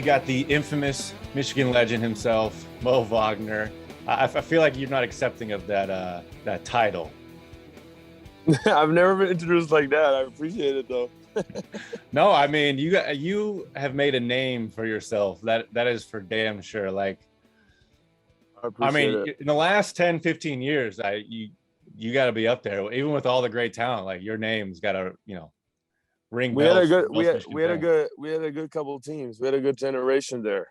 got the infamous Michigan legend himself, Moe Wagner. I feel like you're not accepting of that title. I've never been introduced like that. I appreciate it though. No, I mean you have made a name for yourself. That is for damn sure. Like, I I appreciate mean, it. in the last 10, 15 years, you got to be up there. Even with all the great talent, like your name's got to, ring We had a bells for good most Michigan fans. we had a good couple of teams. We had a good generation there.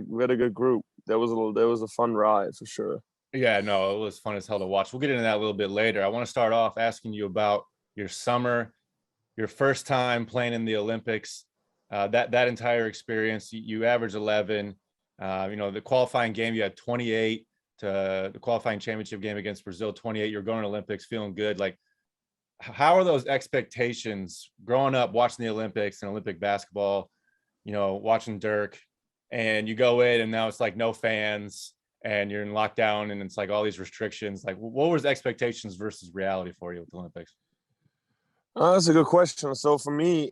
We had a good group. That was a fun ride for sure. Yeah, no, it was fun as hell to watch. We'll get into that a little bit later. I want to start off asking you about your summer, your first time playing in the Olympics. That entire experience, you averaged 11. The qualifying game, you had 28 to the qualifying championship game against Brazil, 28. You're going to Olympics feeling good. Like, how are those expectations growing up watching the Olympics and Olympic basketball, watching Dirk, and you go in and now it's like no fans and you're in lockdown and it's like all these restrictions. Like, what was expectations versus reality for you with the Olympics? That's a good question. So for me,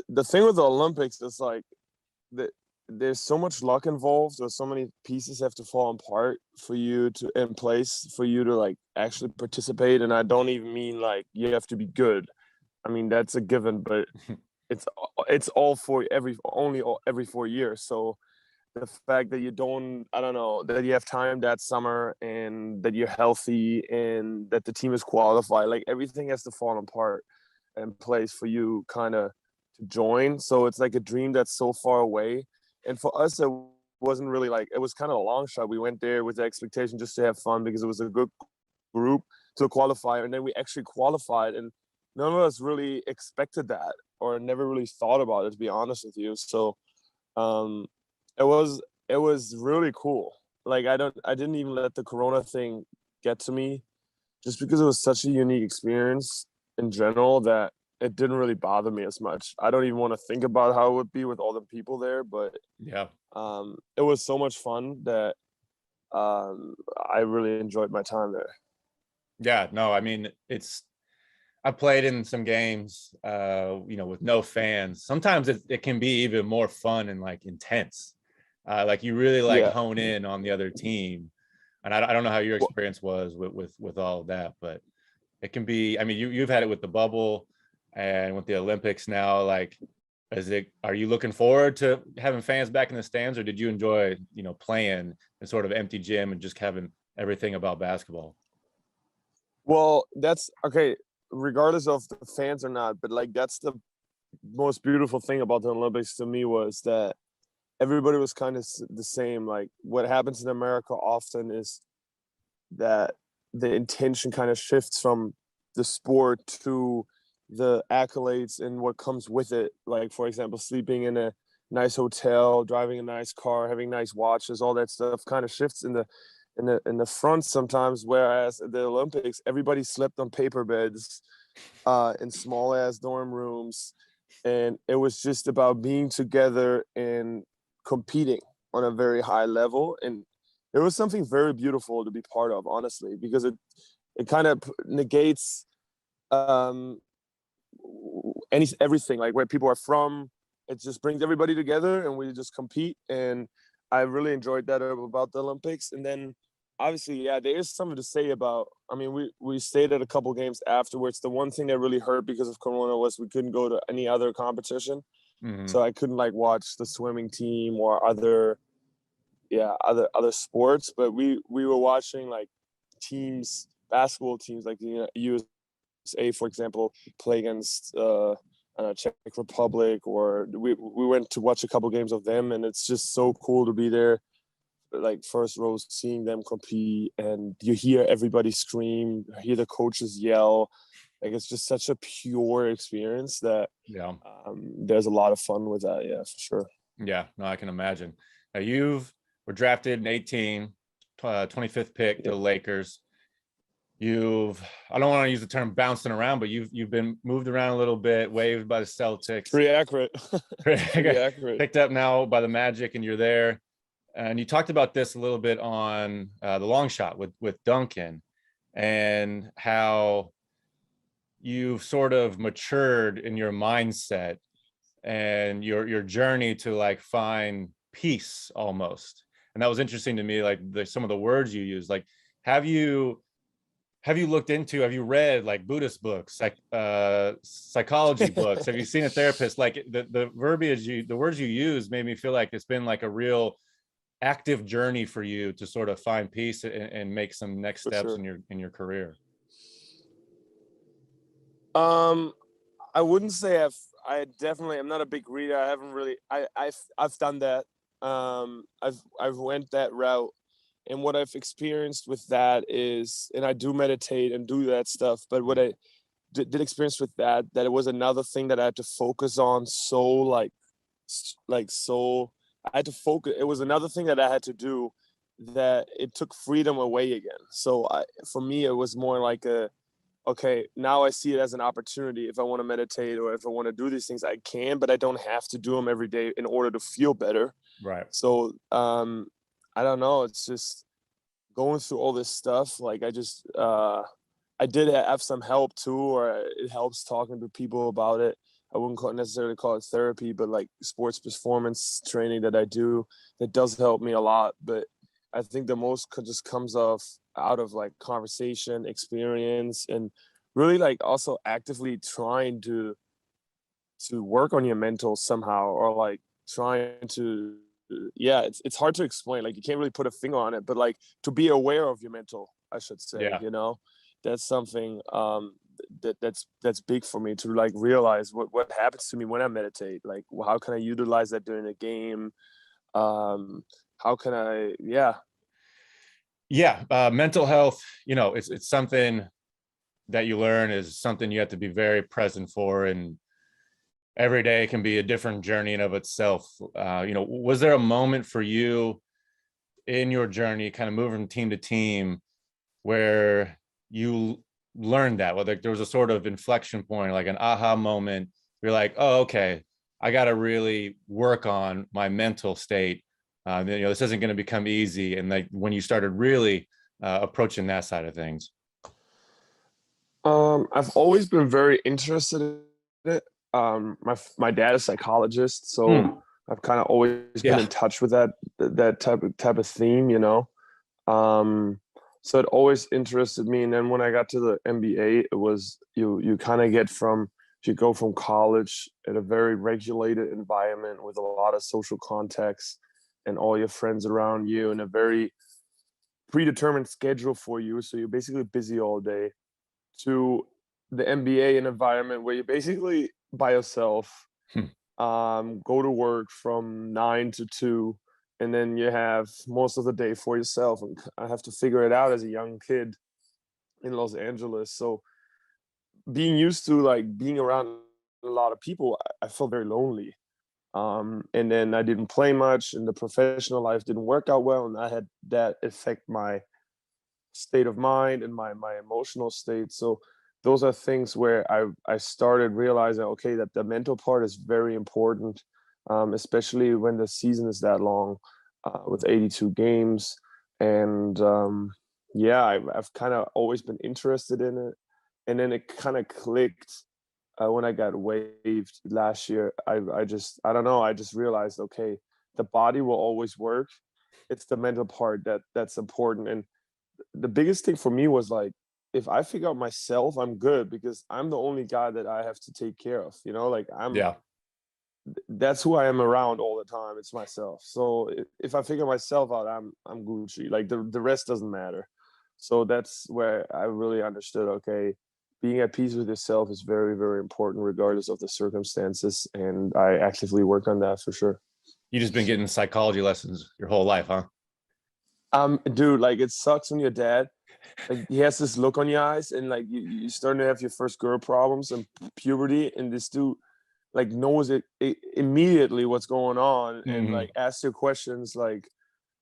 the thing with the Olympics is like that there's so much luck involved, or so many pieces have to fall apart for you to in place for you to like actually participate. And I don't even mean like you have to be good. I mean that's a given, but it's all for every 4 years. So the fact that you don't, I don't know, that you have time that summer and that you're healthy and that the team is qualified, like everything has to fall apart and place for you kind of to join. So it's like a dream that's so far away. And for us, it wasn't really like, it was kind of a long shot. We went there with the expectation just to have fun because it was a good group to qualify. And then we actually qualified, and none of us really expected that or never really thought about it, to be honest with you. So um, it was really cool. Like I didn't even let the Corona thing get to me, just because it was such a unique experience in general that it didn't really bother me as much. I don't even want to think about how it would be with all the people there, but Yeah. it was so much fun that I really enjoyed my time there. Yeah, no, I mean, I played in some games, with no fans. Sometimes it can be even more fun and like intense. Like you really like Yeah. hone in on the other team. And I don't know how your Well, experience was with all of that, but it can be, I mean, you've had it with the bubble and with the Olympics now. Like, are you looking forward to having fans back in the stands, or did you enjoy, playing in sort of empty gym and just having everything about basketball? well, that's okay, regardless of the fans or not, but like that's the most beautiful thing about the Olympics to me was that everybody was kind of the same. Like what happens in America often is that the intention kind of shifts from the sport to the accolades and what comes with it. Like, for example, sleeping in a nice hotel, driving a nice car, having nice watches, all that stuff kind of shifts in the front sometimes. Whereas at the Olympics, everybody slept on paper beds, in small ass dorm rooms, and it was just about being together and competing on a very high level. And it was something very beautiful to be part of, honestly, because it kind of negates um everything like where people are from. It just brings everybody together and we just compete. And I really enjoyed that about the Olympics. And then obviously, yeah, there is something to say about, I mean, we stayed at a couple games afterwards. The one thing that really hurt because of Corona was we couldn't go to any other competition. Hmm. So I couldn't like watch the swimming team or other sports. But we were watching like teams, basketball teams, like the USA, for example, play against Czech Republic, or we went to watch a couple games of them, and it's just so cool to be there, like first rows, seeing them compete, and you hear everybody scream, hear the coaches yell. Like it's just such a pure experience that Yeah. there's a lot of fun with that. Yeah, for sure. Yeah, no, I can imagine. Now were drafted in 18, 25th pick to Yeah. the Lakers. I don't want to use the term bouncing around, but you've been moved around a little bit, waived by the Celtics, Pretty accurate. Pretty accurate. picked up now by the Magic, and you're there. And you talked about this a little bit on the long shot with Duncan, and how you've sort of matured in your mindset and your journey to like find peace almost. And that was interesting to me, like some of the words you use. Like, have you looked into, have you read like Buddhist books, like psychology books? Have you seen a therapist? Like the verbiage the words you use made me feel like it's been like a real active journey for you to sort of find peace and make some next For steps sure. in your career. I wouldn't say I definitely am not a big reader. I haven't really I've done that. I've went that route, and what I've experienced with that is, and I do meditate and do that stuff, but what I did experience with that it was another thing that I had to focus on. So so I had to focus. It was another thing that I had to do that it took freedom away again. So for me, it was more like okay, now I see it as an opportunity. If I want to meditate or if I want to do these things, I can, but I don't have to do them every day in order to feel better. Right. So I don't know. It's just going through all this stuff. Like I did have some help too, or it helps talking to people about it. I wouldn't necessarily call it therapy, but like sports performance training that I do, that does help me a lot. But I think the most just comes out of like conversation, experience, and really like also actively trying to work on your mental somehow, or like trying to, yeah, it's hard to explain. Like you can't really put a finger on it, but like to be aware of your mental, I should say. Yeah. That's something that's big for me, to like realize what happens to me when I meditate. Like how can I utilize that during a game? How can I, Mental health, it's something that you learn, is something you have to be very present for, and every day can be a different journey in of itself. Was there a moment for you in your journey, kind of moving from team to team, where you learned that, whether there was a sort of inflection point, like an aha moment, you're like, oh, okay, I got to really work on my mental state. This isn't going to become easy. And like when you started really approaching that side of things. I've always been very interested in it. My dad is a psychologist, so I've kind of always been in touch with that type of theme. So it always interested me. And then when I got to the NBA, it was you kind of you go from college at a very regulated environment with a lot of social context and all your friends around you, and a very predetermined schedule for you. So you're basically busy all day, to the NBA, an environment where you're basically by yourself, go to work from 9 to 2, and then you have most of the day for yourself. And I have to figure it out as a young kid in Los Angeles. So being used to like being around a lot of people, I felt very lonely. And then I didn't play much, and the professional life didn't work out well, and I had that affect my state of mind and my emotional state. So those are things where I started realizing, okay, that the mental part is very important, especially when the season is that long, with 82 games. And I've kind of always been interested in it, and then it kind of clicked when I got waived last year. I don't know. I just realized, okay, the body will always work. It's the mental part that's important. And the biggest thing for me was like, if I figure out myself, I'm good, because I'm the only guy that I have to take care of. Like that's who I am around all the time. It's myself. So if I figure myself out, I'm Gucci. Like the rest doesn't matter. So that's where I really understood, okay, being at peace with yourself is very, very important regardless of the circumstances. And I actively work on that for sure. You just been getting psychology lessons your whole life, huh? Dude, like it sucks when your dad, like he has this look on your eyes, and like you starting to have your first girl problems and puberty, and this dude like knows it immediately what's going on, and like asks you questions like,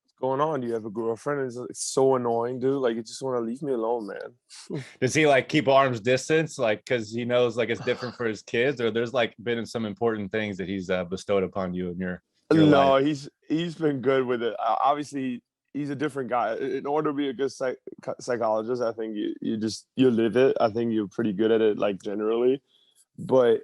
what's going on? Do you have a girlfriend? And it's so annoying, dude. Like you just want to leave me alone, man. Does he like keep arm's distance, like because he knows like it's different for his kids, or there's like been some important things that he's bestowed upon you in your No, life? he's been good with it. Obviously, he's a different guy. In order to be a good psychologist, I think you live it. I think you're pretty good at it, like generally. but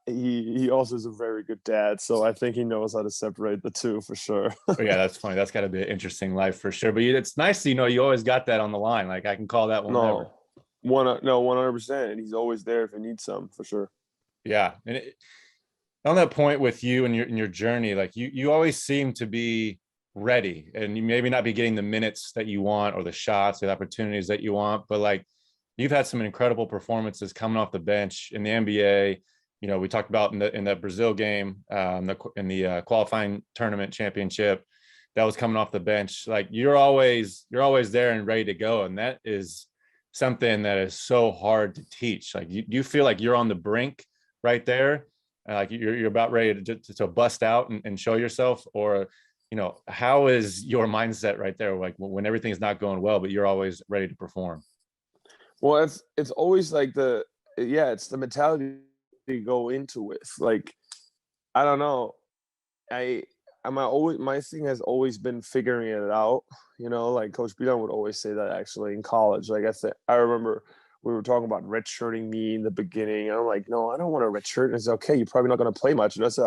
he also is a very good dad. So I think he knows how to separate the two for sure. Oh, yeah, that's funny. That's got to be an interesting life for sure. But it's nice to, you always got that on the line. Like I can call that whenever. No, 100%. And he's always there if you need some for sure. Yeah. And on that point with you and your journey, like you always seem to be ready, and you maybe not be getting the minutes that you want or the shots or the opportunities that you want, but like you've had some incredible performances coming off the bench in the NBA. We talked about in the Brazil game, in the qualifying tournament championship, that was coming off the bench. Like you're always there and ready to go, and that is something that is so hard to teach. Like you feel like you're on the brink right there, like you're about ready to bust out and show yourself, or how is your mindset right there, like when everything's not going well but you're always ready to perform? Well, it's always like it's the mentality you go into it. Like, I don't know. My thing has always been figuring it out. Like Coach Beilein would always say that actually in college. Like I remember we were talking about redshirting me in the beginning. And I'm like, no, I don't want to redshirt. And it's okay. You're probably not going to play much. And I said,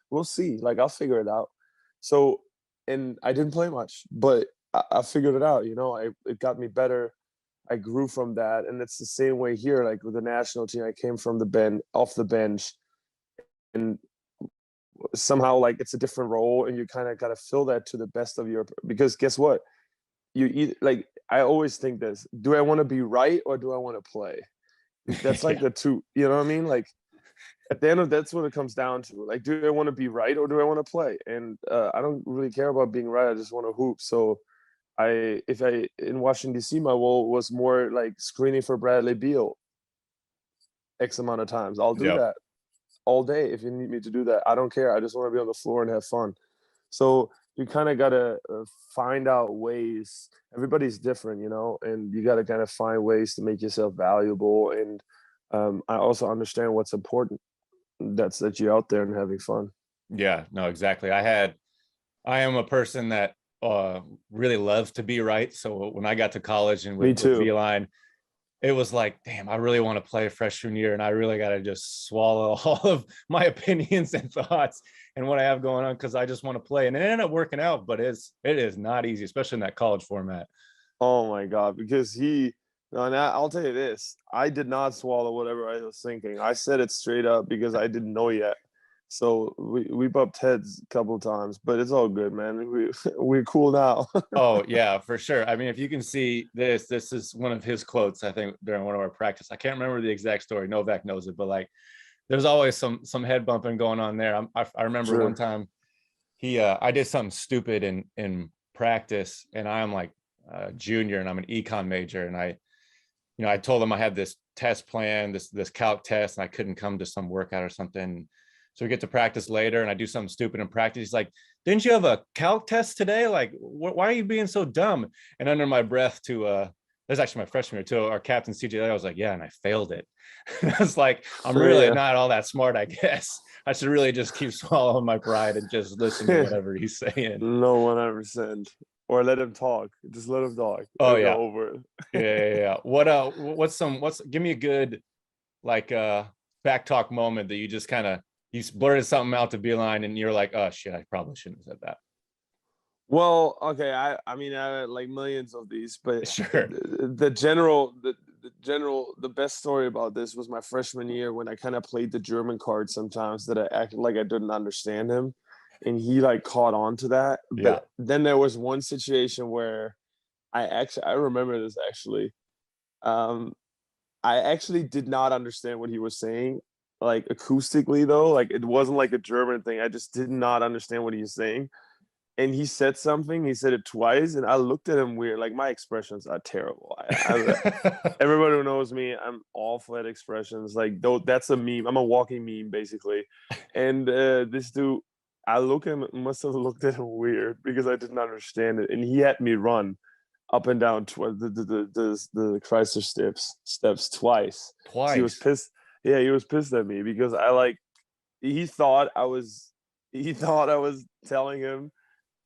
we'll see. Like I'll figure it out. So, and I didn't play much, but I figured it out. It got me better. I grew from that, and it's the same way here. Like with the national team, I came from off the bench, and somehow like it's a different role, and you kind of got to fill that to the best of your. Because guess what? Like I always think this: do I want to be right or do I want to play? That's like the two. You know what I mean? Like at the end of that's what it comes down to. Like, do I want to be right or do I want to play? And I don't really care about being right. I just want to hoop. So if I in Washington D.C., my role was more like screening for Bradley Beal X amount of times. I'll do Yep. that all day if you need me to do that. I don't care. I just want to be on the floor and have fun. So you kind of got to find out ways. Everybody's different, and you got to kind of find ways to make yourself valuable. And I also understand what's important. That's that you're out there and having fun. Yeah, no, exactly. I am a person that really loves to be right. So when I got to college and Me with too. Beilein, it was like, damn, I really want to play freshman year, and I really got to just swallow all of my opinions and thoughts and what I have going on, because I just want to play. And it ended up working out, but it is not easy, especially in that college format. Oh my God, because I'll tell you this, I did not swallow whatever I was thinking. I said it straight up because I didn't know yet. So we bumped heads a couple of times, but it's all good, man. We're cool now. Oh yeah, for sure. I mean, if you can see this is one of his quotes, I think, during one of our practice. I can't remember the exact story. Novak knows it, but like there's always some head bumping going on there. I remember one Sure. time I did something stupid in practice, and I'm like a junior and I'm an econ major, and I told him I had this test plan, this calc test, and I couldn't come to some workout or something. So we get to practice later, and I do something stupid in practice. He's like, "Didn't you have a calc test today? Like, why are you being so dumb?" And under my breath that's actually my freshman year too, our captain CJ, I was like, "Yeah, and I failed it." And I was like, "I'm really Yeah. not all that smart, I guess. I should really just keep swallowing my pride and just listen to whatever he's saying." No, 100%. Or let him talk. Just let him talk. Oh It'll go yeah, over. yeah. What's give me a good like back talk moment that you just kind of you blurted something out to Beeline and you're like, "Oh shit, I probably shouldn't have said that." Well, okay. I mean, I had like millions of these, but Sure. the best story about this was my freshman year when I kind of played the German card sometimes that I acted like I didn't understand him, and he like caught on to that. Yeah. But then there was one situation where I remember this actually. Um, I actually did not understand what he was saying, like acoustically though. Like it wasn't like a German thing. I just did not understand what he was saying, and he said something. He said it twice, and I looked at him weird. Like my expressions are terrible. Everybody who knows me, I'm awful at expressions. Like though, that's a meme. I'm a walking meme basically. And this dude, must have looked at him weird because I didn't understand it, and he had me run up and down the Chrysler steps twice. So he was Twice. pissed. Yeah, he was pissed at me because he thought I was telling him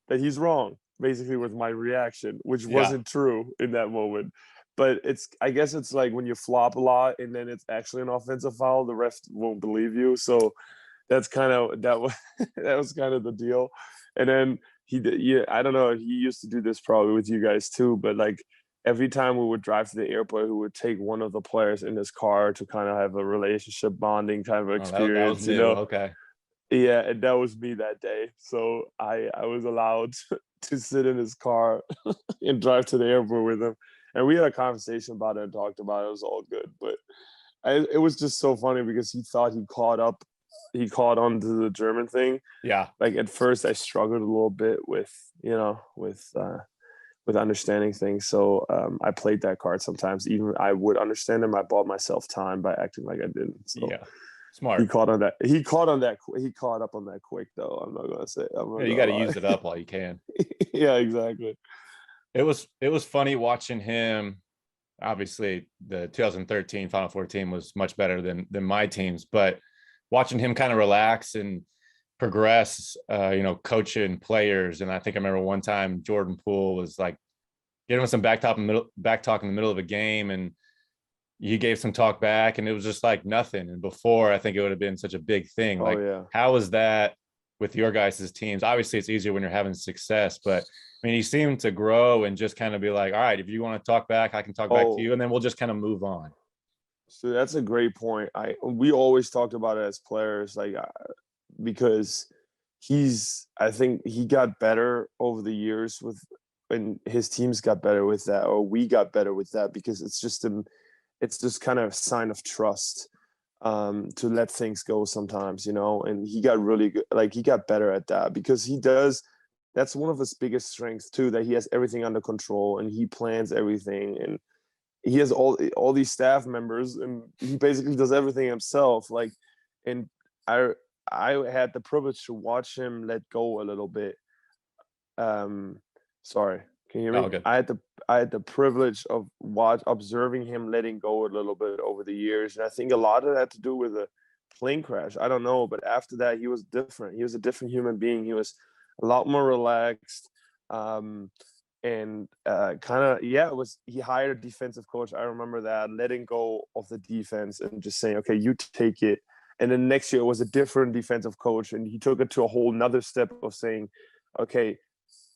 that he's wrong, basically, with my reaction, which Yeah. wasn't true in that moment. but I guess it's like when you flop a lot and then it's actually an offensive foul, the ref won't believe you. So that's kind of that was that was kind of the deal. And then yeah, I don't know if he used to do this probably with you guys too, but like every time we would drive to the airport, he would take one of the players in his car to kind of have a relationship bonding kind of Oh, that was experience, new. Okay. Yeah, and that was me that day. So I was allowed to sit in his car and drive to the airport with him. And we had a conversation about it and talked about it. It was all good. But it was just so funny because he thought he caught on to the German thing. Yeah. Like at first I struggled a little bit with, with understanding things. So I played that card sometimes. Even I would understand him. I bought myself time by acting like I didn't. So Yeah. Smart. he caught on that. He caught on that. He caught up on that quick, though. I'm not gonna say. Yeah, you got to use it up while you can. Yeah, exactly. It was funny watching him. Obviously, the 2013 Final Four team was much better than my teams, but watching him kind of relax and progress, coaching players. And I think I remember one time Jordan Poole was like giving him some back talk in the middle of a game, and he gave some talk back, and it was just like nothing. And before, I think it would have been such a big thing. Oh like, yeah. how is that with your guys' teams? Obviously, it's easier when you're having success, but I mean, he seemed to grow and just kind of be like, all right, if you want to talk back, I can talk back to you, and then we'll just kind of move on. So that's a great point. We always talked about it as players, like because I think he got better over the years and his teams got better with that, or we got better with that, because it's just kind of a sign of trust, to let things go sometimes, and he got really good. Like he got better at that because that's one of his biggest strengths too, that he has everything under control and he plans everything, and he has all these staff members and he basically does everything himself. Like, and I had the privilege to watch him let go a little bit. Sorry, can you hear me? Oh, good. I had the privilege of observing him letting go a little bit over the years, and I think a lot of that had to do with a plane crash. I don't know, but after that, he was different. He was a different human being. He was a lot more relaxed, and he hired a defensive coach. I remember that, letting go of the defense and just saying, okay, you take it. And then next year it was a different defensive coach, and he took it to a whole nother step of saying, okay,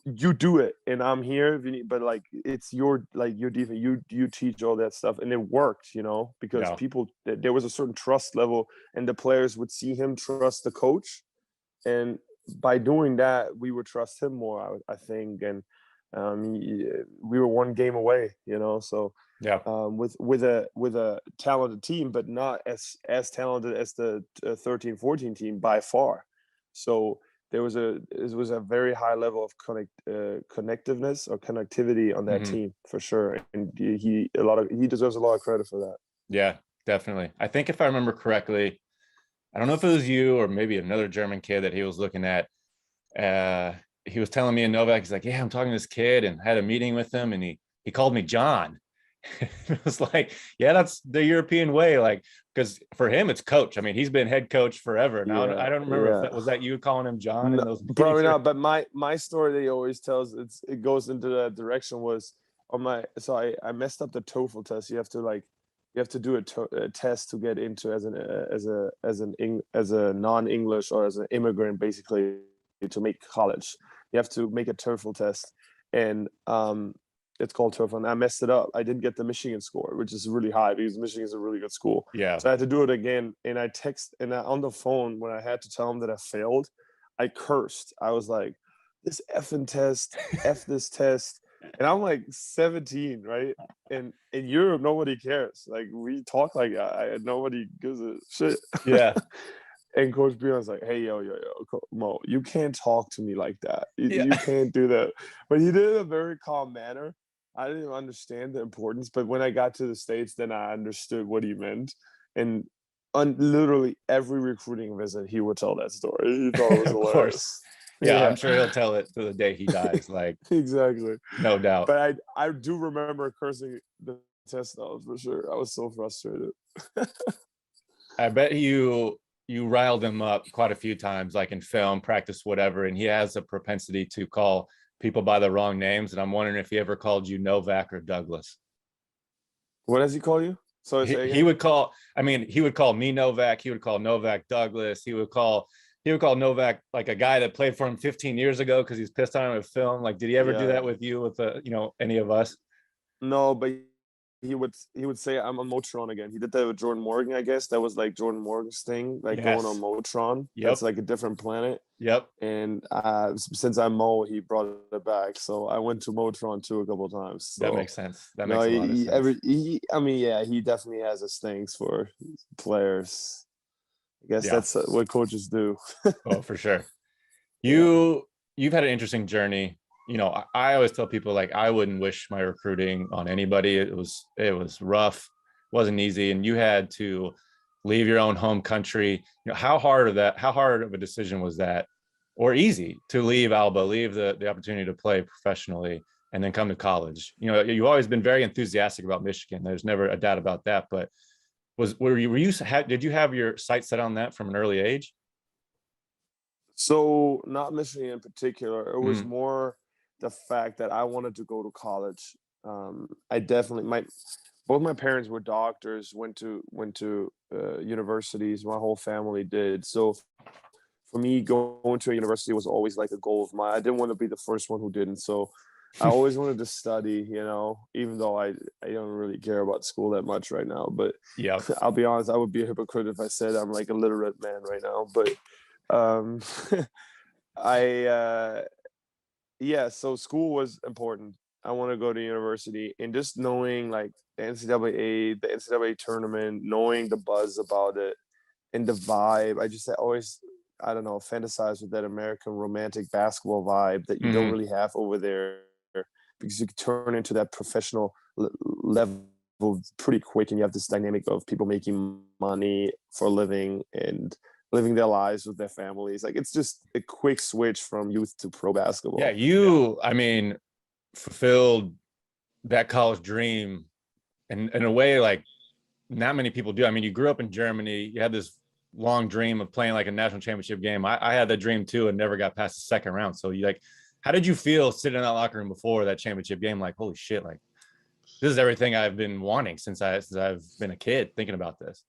you do it and I'm here if you need, but like it's your defense, you teach all that stuff. And it worked, because there was a certain trust level, and the players would see him trust the coach, and by doing that we would trust him more, I think. And we were one game away, so Yeah. with a talented team, but not as talented as the 13-14 team by far. So it was a very high level of connectiveness or connectivity on that team for sure, and he deserves a lot of credit for that. Yeah, definitely. I think if I remember correctly, I don't know if it was you or maybe another German kid that he was looking at. He was telling me in Novak, he's like, yeah, I'm talking to this kid and had a meeting with him, and he called me John. It was like, yeah, that's the European way. Like, because for him, it's coach. I mean, he's been head coach forever. Now, I don't remember if was that you calling him John in those meetings? Probably not. But my story that he always tells, it goes into that direction, was I messed up the TOEFL test. You have to do a test to get into as a non-English or as an immigrant, basically, to make college. You have to make a TOEFL test, and it's called TOEFL. And I messed it up. I didn't get the Michigan score, which is really high because Michigan is a really good school. Yeah. So I had to do it again. And on the phone, when I had to tell him that I failed, I cursed. I was like, this effing test, F this test. And I'm like 17, right? And in Europe, nobody cares. Like, we talk like that. Nobody gives a shit. Yeah. And Coach Beilein like, hey, yo, Mo, you can't talk to me like that. You can't do that. But he did it in a very calm manner. I didn't understand the importance. But when I got to the States, then I understood what he meant. And on literally every recruiting visit, he would tell that story. He thought it was hilarious. Course. Yeah, I'm sure he'll tell it to the day he dies. Like, exactly. No doubt. But I do remember cursing the test, though, for sure. I was so frustrated. I bet you riled him up quite a few times, like in film, practice, whatever. And he has a propensity to call people by the wrong names. And I'm wondering if he ever called you Novak or Douglas. What does he call you? Sorry, say He again. would call, I mean, he would call me Novak. He would call Novak Douglas. He would call Novak like a guy that played for him 15 years ago because he's pissed on him with film. Like, did he ever do Yeah. that with you, with any of us? No, but he would say I'm on Motron again. He did that with Jordan Morgan, I guess. That was like Jordan Morgan's thing, like going on Yes. Motron. That's Yep. like a different planet. Yep. And since I'm Mo, he brought it back. So I went to Motron too a couple of times. That So makes sense. That no, makes a lot of sense. I mean, yeah, he definitely has his things for players. I guess Yeah. that's what coaches do. Oh, for sure. Yeah. You've had an interesting journey. I always tell people, like, I wouldn't wish my recruiting on anybody. It was rough, wasn't easy, and you had to leave your own home country. How hard of a decision was that, or easy to leave Alba, leave the opportunity to play professionally, and then come to college? You've always been very enthusiastic about Michigan. There's never a doubt about that. But did you have your sights set on that from an early age? So not Michigan in particular. It was Mm, more the fact that I wanted to go to college. I definitely both my parents were doctors, went to universities. My whole family did. So for me, going to a university was always like a goal of mine. I didn't want to be the first one who didn't. So I always wanted to study, even though I don't really care about school that much right now. But yeah. I'll be honest, I would be a hypocrite if I said I'm like a literate man right now. But um, I yeah, so school was important. I want to go to university, and just knowing like the NCAA tournament, knowing the buzz about it and the vibe. I just always, I don't know, fantasize with that American romantic basketball vibe that you don't Mhm. really have over there, because you can turn into that professional level pretty quick, and you have this dynamic of people making money for a living and living their lives with their families. Like, it's just a quick switch from youth to pro Yeah, basketball. I mean, fulfilled that college dream in a way like not many people do. I mean, you grew up in Germany, you had this long dream of playing like a national championship game. I had that dream too and never got past the second round. So how did you feel sitting in that locker room before that championship game? Like, holy shit, like this is everything I've been wanting since I've been a kid thinking about this.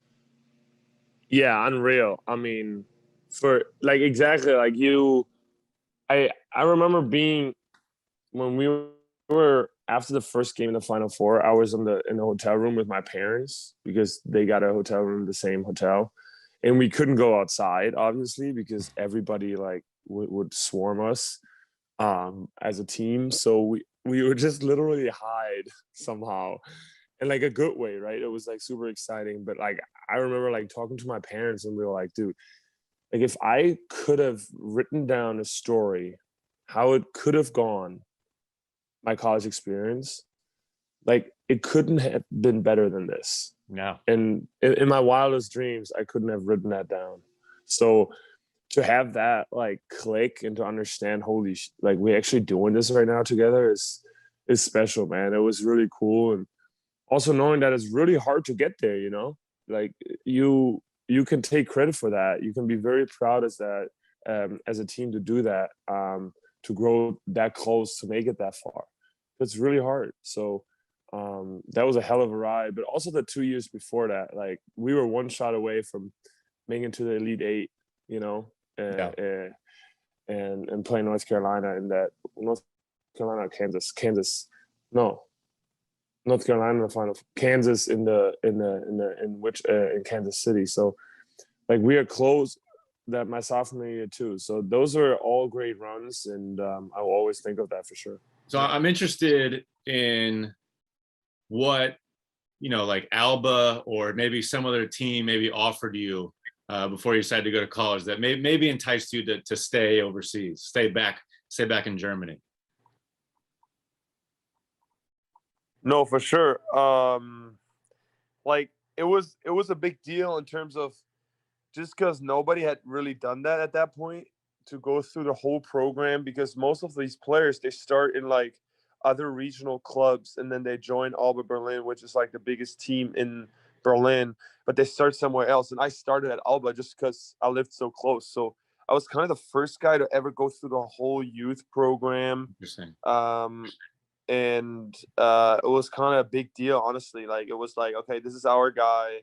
Yeah, unreal. I mean, for like exactly like you, I remember being when we were after the first game in the Final Four. I was in the hotel room with my parents because they got a hotel room, the same hotel, and we couldn't go outside obviously because everybody like would swarm us as a team. So we would just literally hide somehow, in like a good way, right? It was like super exciting, but like I remember like talking to my parents, and we were like, dude, like if I could have written down a story, how it could have gone, my college experience, like it couldn't have been better than this. No. And in my wildest dreams, I couldn't have written that down. So to have that like click and to understand, like we're actually doing this right now together is special, man. It was really cool. And also knowing that it's really hard to get there, like you can take credit for that. You can be very proud as a team to do that, to grow that close, to make it that far. It's really hard. So that was a hell of a ride. But also the 2 years before that, like we were one shot away from making it to the Elite Eight, you know, uh, Yeah. uh, and playing North Carolina in that North Carolina or Kansas, no, North Carolina in the final, Kansas in Kansas City. So like we are close that my sophomore year too. So those are all great runs, and I will always think of that for sure. So I'm interested in what, like Alba or maybe some other team maybe offered you before you decided to go to college that maybe enticed you to stay overseas, stay back in Germany. No, for sure. Like it was a big deal in terms of just because nobody had really done that at that point, to go through the whole program, because most of these players, they start in like other regional clubs and then they join Alba Berlin, which is like the biggest team in Berlin, but they start somewhere else. And I started at Alba just because I lived so close. So I was kind of the first guy to ever go through the whole youth program. Interesting. Um, and it was kind of a big deal, honestly. Like, it was like, okay, this is our guy.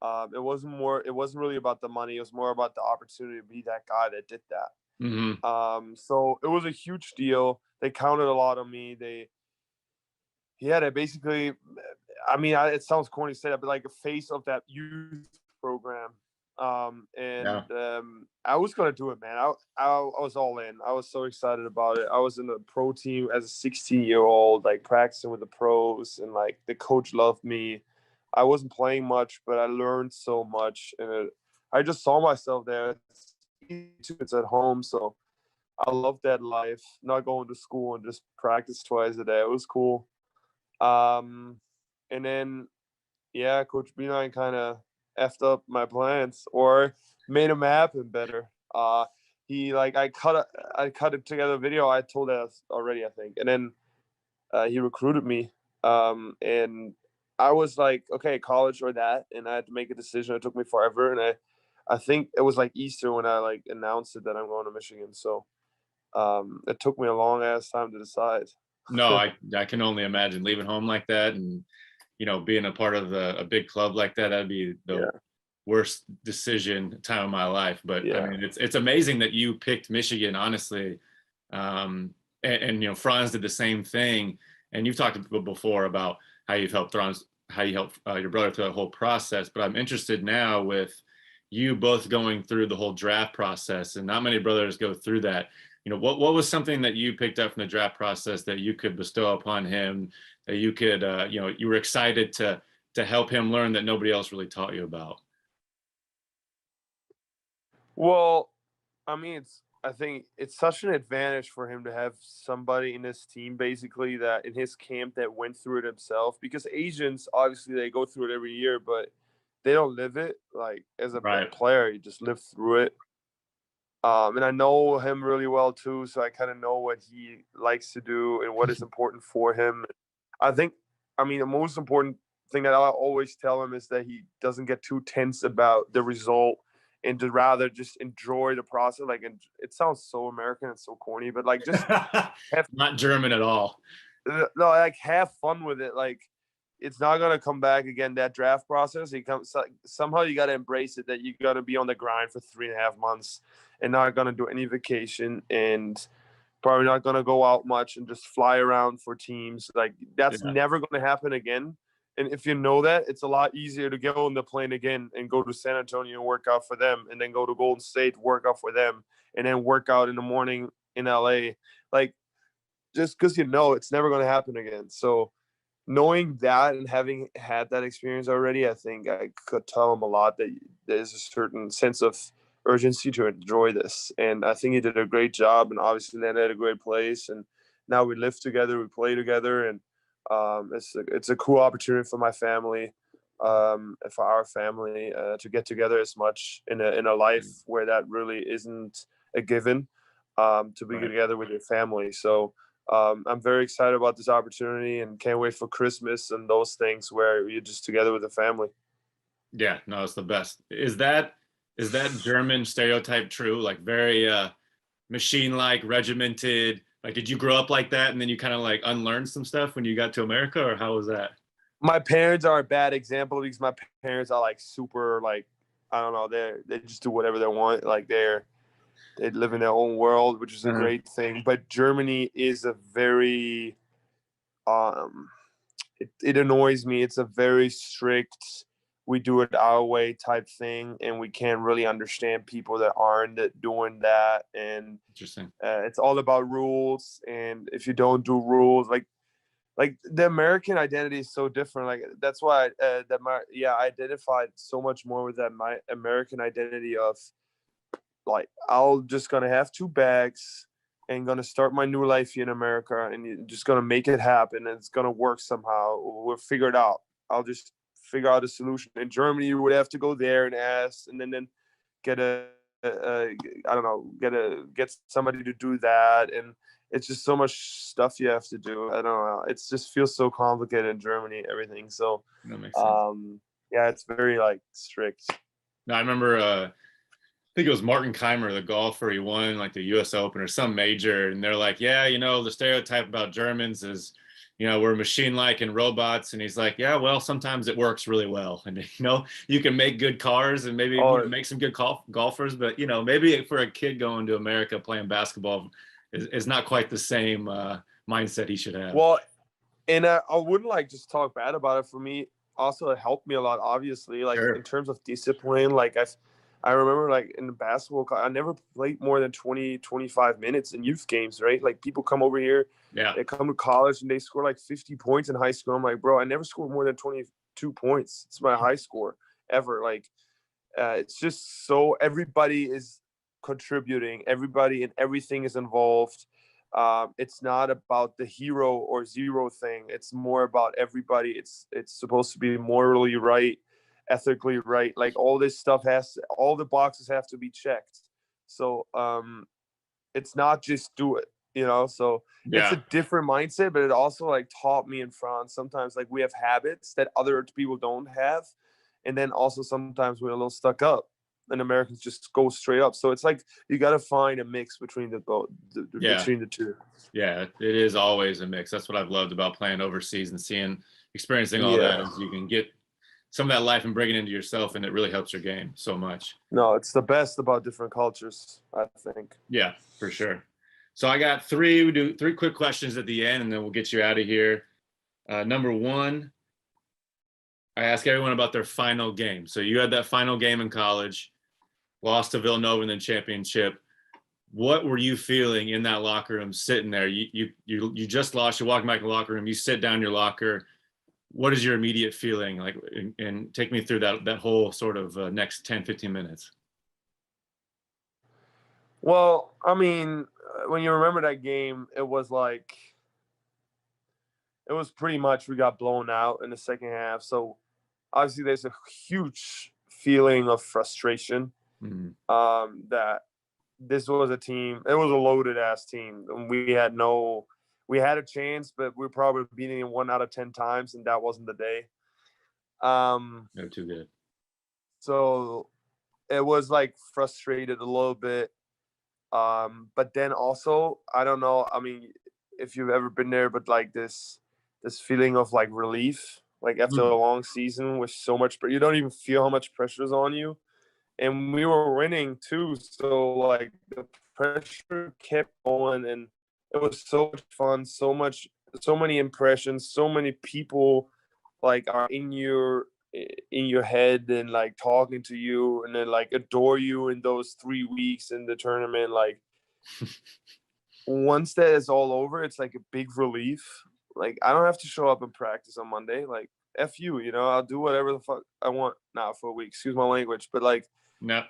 It wasn't really about the money. It was more about the opportunity to be that guy that did that. Mm-hmm. So it was a huge deal. They counted a lot on me. They basically, I mean, it sounds corny to say that, but like a face of that youth program. Yeah. I was gonna do it, man. I was all in. I was so excited about it. I was in the pro team as a 16-year-old, like practicing with the pros, and like the coach loved me. I wasn't playing much, but I learned so much, and I just saw myself there. It's at home, so I love that life. Not going to school and just practice twice a day. It was cool. And then, yeah, Coach Beilein kind of effed up my plans or made them happen better. I cut it together a video. I told us already, I think, and then he recruited me. And I was like, okay, college or that, and I had to make a decision. It took me forever, and I think it was like Easter when I like announced it that I'm going to Michigan. So it took me a long ass time to decide. No, I can only imagine leaving home like that, and being a part of a big club like that. That'd be the worst decision time of my life. But I mean, it's amazing that you picked Michigan, honestly. And Franz did the same thing. And you've talked before about how you've helped your brother through that whole process. But I'm interested now with you both going through the whole draft process, and not many brothers go through that. What was something that you picked up from the draft process that you could bestow upon him, that you could, you were excited to help him learn that nobody else really taught you about? Well, I mean, I think it's such an advantage for him to have somebody in his team, basically, that in his camp that went through it himself. Because Asians, obviously, they go through it every year, but they don't live it. Like, as a player, you just live through it. And I know him really well too, so I kind of know what he likes to do and what is important for him. I mean, the most important thing that I always tell him is that he doesn't get too tense about the result and to rather just enjoy the process. Like, and it sounds so American and so corny, but like just not German at all. No, like have fun with it. Like, it's not gonna come back again. That draft process, somehow you gotta embrace it. That you gotta be on the grind for 3.5 months and not gonna do any vacation and probably not gonna go out much and just fly around for teams. Like, that's never gonna happen again. And if you know that, it's a lot easier to get on the plane again and go to San Antonio and work out for them, and then go to Golden State, work out for them, and then work out in the morning in LA. Like, just because it's never going to happen again. So knowing that and having had that experience already, I think I could tell him a lot that there's a certain sense of urgency to enjoy this. And I think he did a great job, and obviously landed at a great place. And now we live together, we play together, and it's a cool opportunity for my family, for our family, to get together as much in a life where that really isn't a given, to be together with your family. So I'm very excited about this opportunity and can't wait for Christmas and those things where you're just together with the family. Yeah, no, it's the best. Is that German stereotype true? Like, very machine-like, regimented? Like, did you grow up like that and then you kind of like unlearn some stuff when you got to America, or how was that? My parents are a bad example because my parents are like super, like, I don't know, they just do whatever they want. Like, they live in their own world, which is a great thing. But Germany is a very, it annoys me. It's a very strict, we do it our way type thing, and we can't really understand people that aren't doing that. And Interesting. It's all about rules, and if you don't do rules, like the American identity is so different. Like, that's why I identified so much more with that my American identity of, like, I'll just gonna have 2 bags and gonna start my new life here in America, and you're just gonna make it happen, and it's gonna work somehow. We'll figure it out. I'll just figure out a solution. In Germany, you would have to go there and ask, and then get I don't know, get somebody to do that, and it's just so much stuff you have to do. I don't know. It just feels so complicated in Germany, everything. So, that makes sense. Yeah, it's very like strict. No, I remember. I think it was Martin Keimer, the golfer. He won like the U.S. Open or some major, and they're like, "Yeah, the stereotype about Germans is we're machine-like and robots. And he's like, yeah, well, sometimes it works really well. And, you can make good cars and maybe make some good golfers, but, maybe for a kid going to America playing basketball is not quite the same mindset he should have. Well, and I wouldn't like just talk bad about it. For me, also it helped me a lot, obviously, like Sure. in terms of discipline. Like I remember like in the basketball, I never played more than 20, 25 minutes in youth games, right? Like people come over here, they come to college and they score like 50 points in high school. I'm like, bro, I never scored more than 22 points. It's my high score ever. Like it's just so everybody is contributing, everybody and everything is involved. It's not about the hero or zero thing. It's more about everybody. It's supposed to be morally right, ethically right. Like all this stuff all the boxes have to be checked. So it's not just do it, so it's a different mindset, but it also like taught me in France sometimes like we have habits that other people don't have. And then also sometimes we're a little stuck up and Americans just go straight up. So it's like you got to find a mix between between the two. Yeah, it is always a mix. That's what I've loved about playing overseas and experiencing all that is you can get some of that life and bring it into yourself, and it really helps your game so much. No, it's the best about different cultures, I think. Yeah, for sure. So I got we do three quick questions at the end, and then we'll get you out of here. Number one, I ask everyone about their final game. So you had that final game in college, lost to Villanova in the championship. What were you feeling in that locker room sitting there? You just lost, you're walking back in the locker room, you sit down in your locker. What is your immediate feeling like? And take me through that whole sort of next 10, 15 minutes. Well, I mean, when you remember that game, it was pretty much we got blown out in the second half. So obviously there's a huge feeling of frustration that this was a team. It was a loaded ass team. And we had a chance, but we were probably beating it 1 out of 10 times. And that wasn't the day. No, too good. So it was like frustrated a little bit. But then also, I don't know. I mean, if you've ever been there, but like this feeling of like relief, like after a long season with so much, but you don't even feel how much pressure is on you. And we were winning too. So like the pressure kept going and it was so much fun, so many impressions, so many people like are in your head and like talking to you and then like adore you in those 3 weeks in the tournament. Like once that is all over, it's like a big relief. Like I don't have to show up and practice on Monday. Like F you, I'll do whatever the fuck I want now for a week. Excuse my language, but like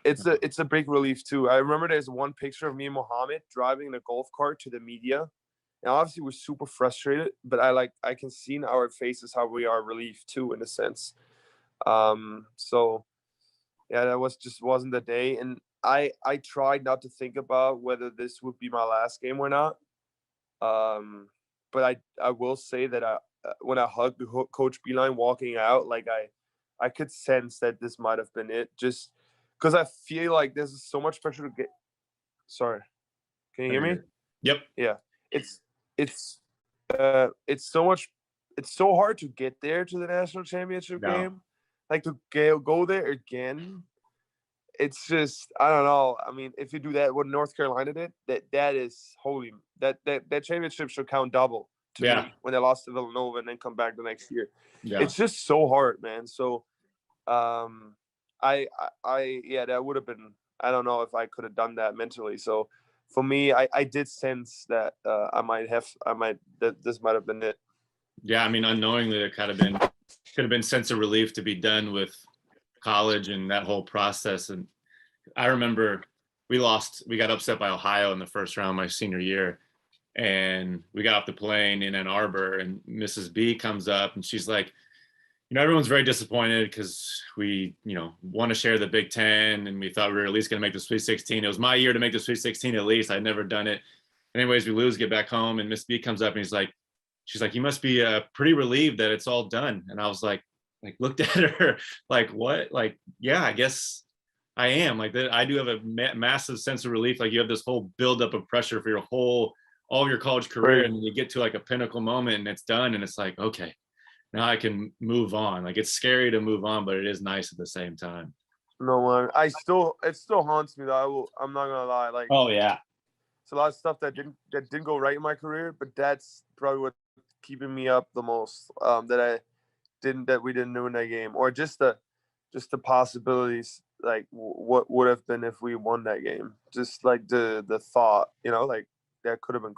it's a big relief too. I remember there's one picture of me and Mohammed driving in a golf cart to the media. And obviously we're super frustrated, but I can see in our faces how we are relieved too, in a sense. So yeah, that wasn't the day. And I tried not to think about whether this would be my last game or not. But I will say that when I hugged Coach Beilein walking out, like I could sense that this might have been it, just because I feel like there's so much pressure to get. Sorry, can you hear me? Yep. Yeah, it's so hard to get there to the national championship game, like to go there again. It's just, I don't know. I mean, if you do that, what North Carolina did, that is holy. That championship should count double to me when they lost to Villanova and then come back the next year. Yeah. It's just so hard, man. So, that would have been. I don't know if I could have done that mentally. So, for me, I did sense that this might have been it. Yeah, I mean, unknowingly, it could have been sense of relief to be done with college and that whole process. And I remember we got upset by Ohio in the first round my senior year, and we got off the plane in Ann Arbor, and Mrs. B comes up and she's like, everyone's very disappointed because we, want to share the Big Ten, and we thought we were at least going to make the Sweet 16. It was my year to make the Sweet 16 at least. I'd never done it. Anyways, we lose, get back home, and Miss B comes up and she's like, you must be pretty relieved that it's all done. And I was like looked at her like, what? Like, yeah, I guess I am. Like, I do have a massive sense of relief. Like, you have this whole buildup of pressure for your whole all of your college career, and you get to like a pinnacle moment and it's done, and it's like, okay, now I can move on. Like, it's scary to move on, but it is nice at the same time. No, it still haunts me though. I'm not gonna lie. Like, Oh yeah. it's a lot of stuff that didn't go right in my career, but that's probably what's keeping me up the most. That we didn't do in that game, or just the possibilities, like what would have been if we won that game. Just like the thought, like that could have been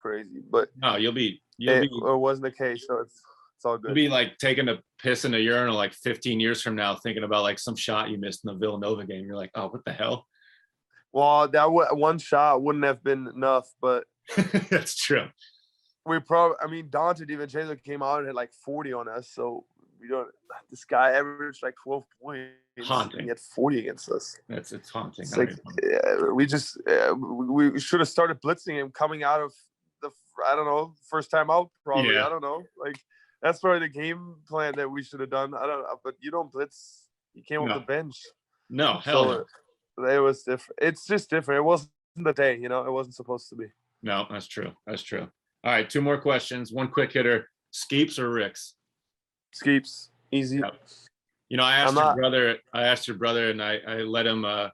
crazy, but no, it wasn't the case, so it's all good. You'll be like taking a piss in a urinal like 15 years from now, thinking about like some shot you missed in the Villanova game. You're like, oh, what the hell? Well, that one shot wouldn't have been enough, but that's true. Dante DiVincenzo came out and had like 40 on us, so we don't. This guy averaged like 12 points, haunting. And he had 40 against us. It's haunting. It's like, we should have started blitzing him coming out of first time out probably. Yeah. I don't know. Like, that's probably the game plan that we should have done. I don't know, but you don't blitz. You came off the bench. No, hell no. It was different. It's just different. It wasn't the day, it wasn't supposed to be. No, that's true. That's true. All right, 2 more questions. One quick hitter: Skeeps or Ricks? Skeeps, easy. Yep. I asked your brother, and I let him. I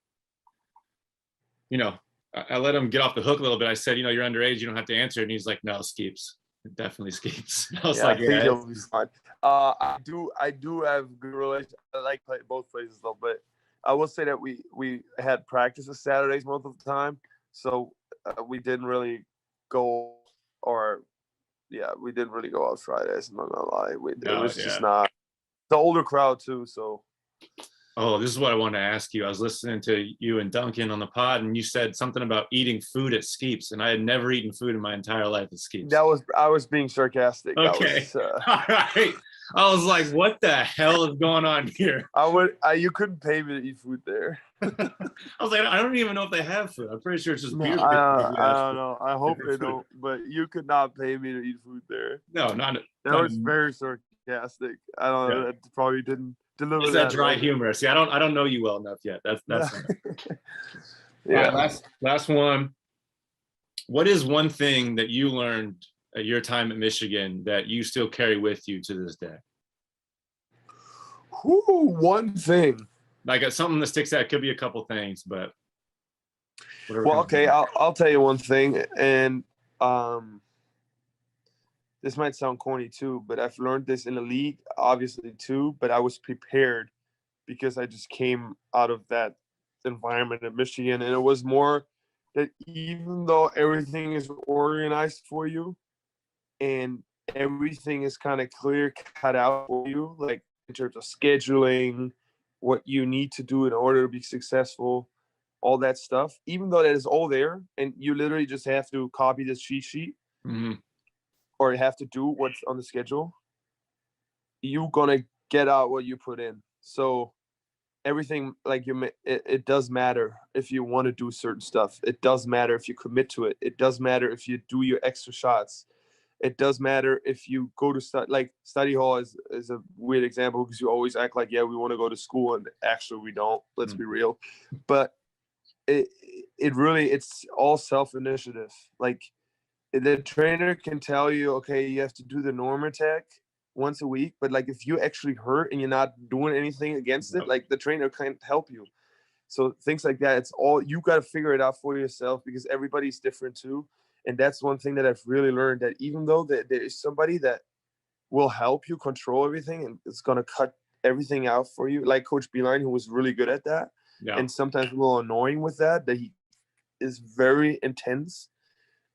let him get off the hook a little bit. I said, you're underage, you don't have to answer it. And he's like, no, Skeeps. Definitely Skeeps. I was like, yeah. He'll be fine. I do have good relations. I like both places though, but I will say that we had practices Saturdays most of the time, so we didn't really go, we didn't really go out Fridays. I'm not gonna lie, it was just not the older crowd too. So, oh, this is what I wanted to ask you. I was listening to you and Duncan on the pod, and you said something about eating food at Skeeps, and I had never eaten food in my entire life at Skeeps. I was being sarcastic. Okay. All right. I was like, what the hell is going on here? You couldn't pay me to eat food there. I was like, I don't even know if they have food. I'm pretty sure it's just beer. I don't know. I hope they don't, but you could not pay me to eat food there. No, that was very sarcastic. I don't know. That probably didn't deliver. It's that dry humor. See, I don't know you well enough yet. That's yeah. Right, last one. What is one thing that you learned at your time at Michigan that you still carry with you to this day? One thing. Like something that sticks out. It could be a couple things, but. Well, okay, I'll tell you one thing, and this might sound corny too, but I've learned this in the league, obviously too. But I was prepared because I just came out of that environment at Michigan, and it was more that even though everything is organized for you and everything is kind of clear cut out for you, like in terms of scheduling, what you need to do in order to be successful, all that stuff, even though that is all there and you literally just have to copy this cheat sheet or you have to do what's on the schedule, you're going to get out what you put in. So everything, like it does matter if you want to do certain stuff. It does matter if you commit to it. It does matter if you do your extra shots. It does matter if you go to study hall is a weird example because you always act like, yeah, we want to go to school. And actually we don't, let's be real. But it really, it's all self-initiative. Like the trainer can tell you, okay, you have to do the norm attack once a week. But like, if you actually hurt and you're not doing anything against it, like the trainer can't help you. So things like that, it's all, you got to figure it out for yourself because everybody's different too. And that's one thing that I've really learned, that even though there is somebody that will help you control everything and it's going to cut everything out for you, like Coach Beilein, who was really good at that, and sometimes a little annoying with that he is very intense.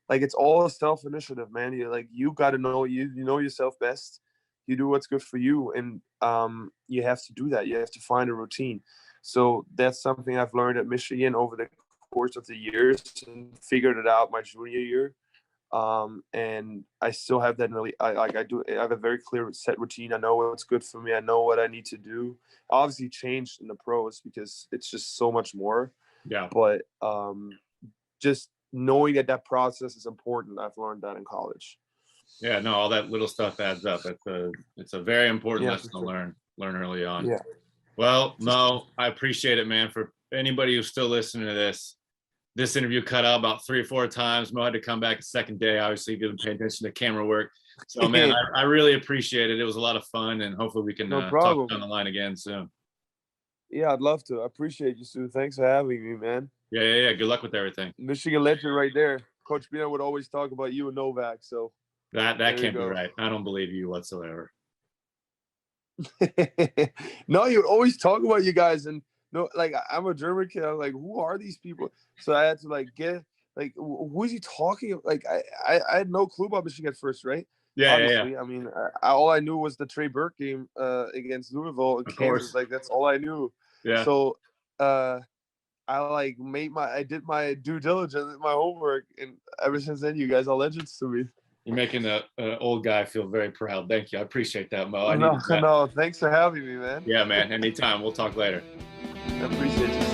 Like, it's all self-initiative, man. You got to know, you know yourself best. You do what's good for you, and you have to do that. You have to find a routine. So that's something I've learned at Michigan over the course of the years and figured it out my junior year. And I still have that I have a very clear set routine. I know what's good for me. I know what I need to do. Obviously changed in the pros because it's just so much more. Yeah. But just knowing that process is important. I've learned that in college. Yeah, no, all that little stuff adds up. It's a very important lesson to learn early on. Yeah. Well, Mo, I appreciate it, man. For anybody who's still listening to this, this interview cut out about 3 or 4 times. Mo had to come back the second day. Obviously, didn't pay attention to camera work. So, man, I really appreciate it. It was a lot of fun, and hopefully we can No talk problem. down the line again soon. Yeah, I'd love to. I appreciate you, Stu. Thanks for having me, man. Yeah. Good luck with everything. Michigan legend right there. Coach Bina would always talk about you and Novak. So That can't be right. I don't believe you whatsoever. No, he would always talk about you guys. And no, like I'm a German kid. I'm like, who are these people? So I had to like get like, who is he talking? Like I had no clue about Michigan at first, right? Yeah. Obviously, I mean, all I knew was the Trey Burke game against Louisville and Of Kansas. course. Like that's all I knew. Yeah. So I did my due diligence, my homework, and ever since then, you guys are legends to me. You're making an old guy feel very proud. Thank you. I appreciate that, Mo. No, thanks for having me, man. Yeah, man. Anytime. We'll talk later. I appreciate you.